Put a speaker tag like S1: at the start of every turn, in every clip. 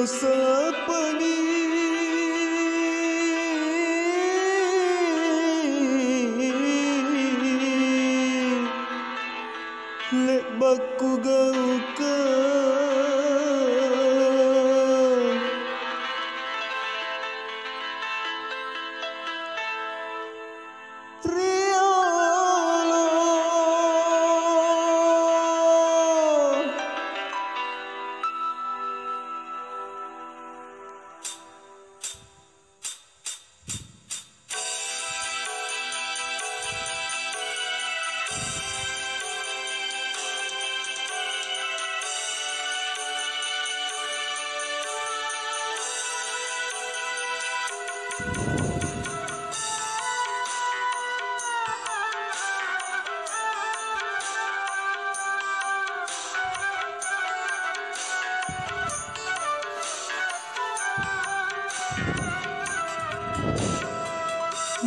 S1: sapani lek baku gauka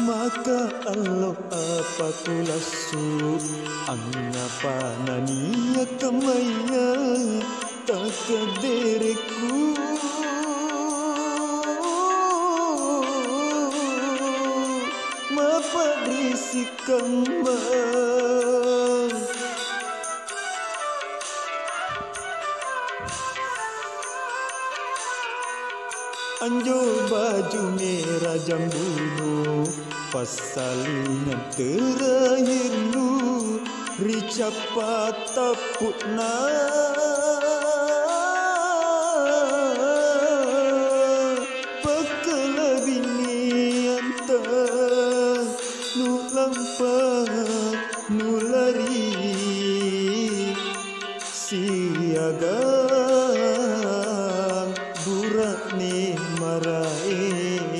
S1: maka Allah apa kulasu angapa nania kamaya takdereku mapa risikan anjo baju merah jambuno pasalingan terakhir nu ricapa taputna pekelabinian ta nu lampa nu lari siaga burak ni marai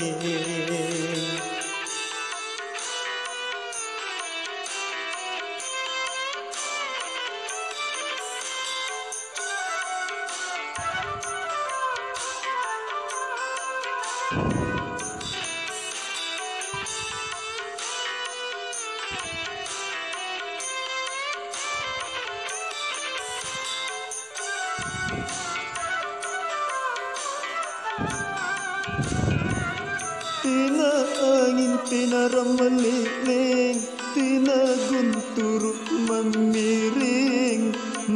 S1: tina angin tina ramaliling tina guntur mamiring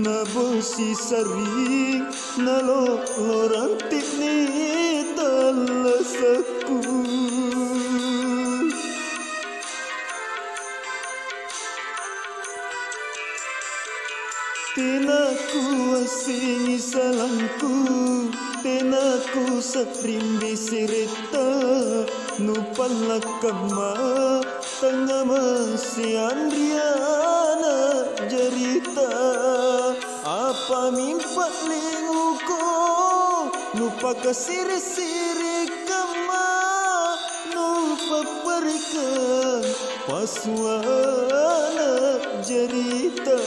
S1: nabosi saring nalorantik ni talasaku tina kuasingi salangku tina ku saprimbi sirita nupala kama tengah masian riana jerita apa mimpak linguko nupa kesiri-siri kama nupa perikan pasuana jerita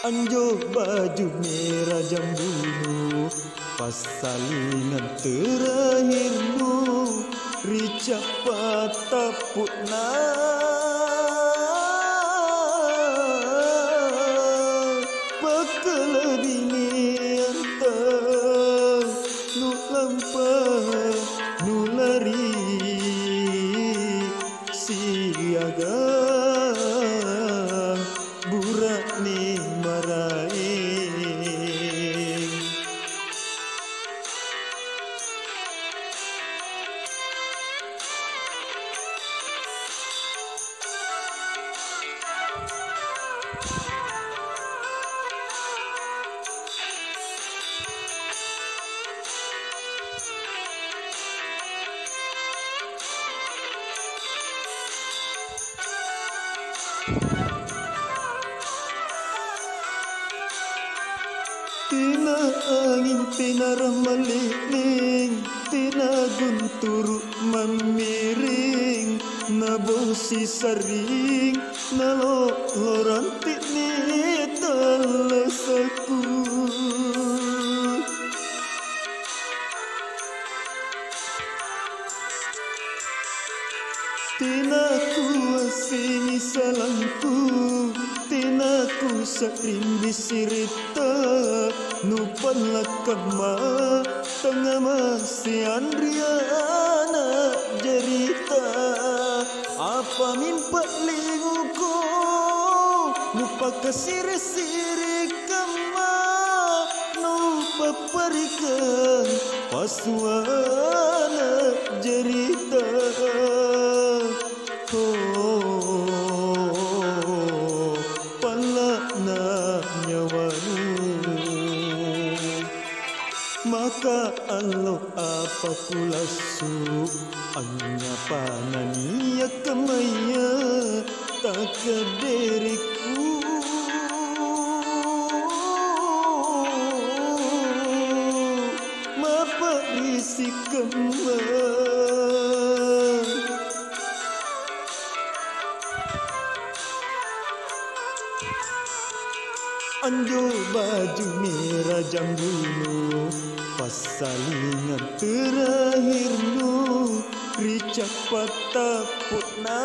S1: anjo baju merah jambuno pasalingan terakhir nu ricapa taputna pekelabinian ta nu lampa nu lari siaga burak ni marai tina angin tina ramaliling tina guntur mamiring nabosi saring nalorantik ni talasaku tina sarimbi sirita nupan lakama tengah masih andriana jerita apa mimpi lingku lupa kesiri-siri kama lupa perikan pasuana jerita maka Allah apa kulasu anya panania kemaya tak kediriku mapa risik kemah anjo baju merah jambulu pasalingan terakhir nu ricak patah putna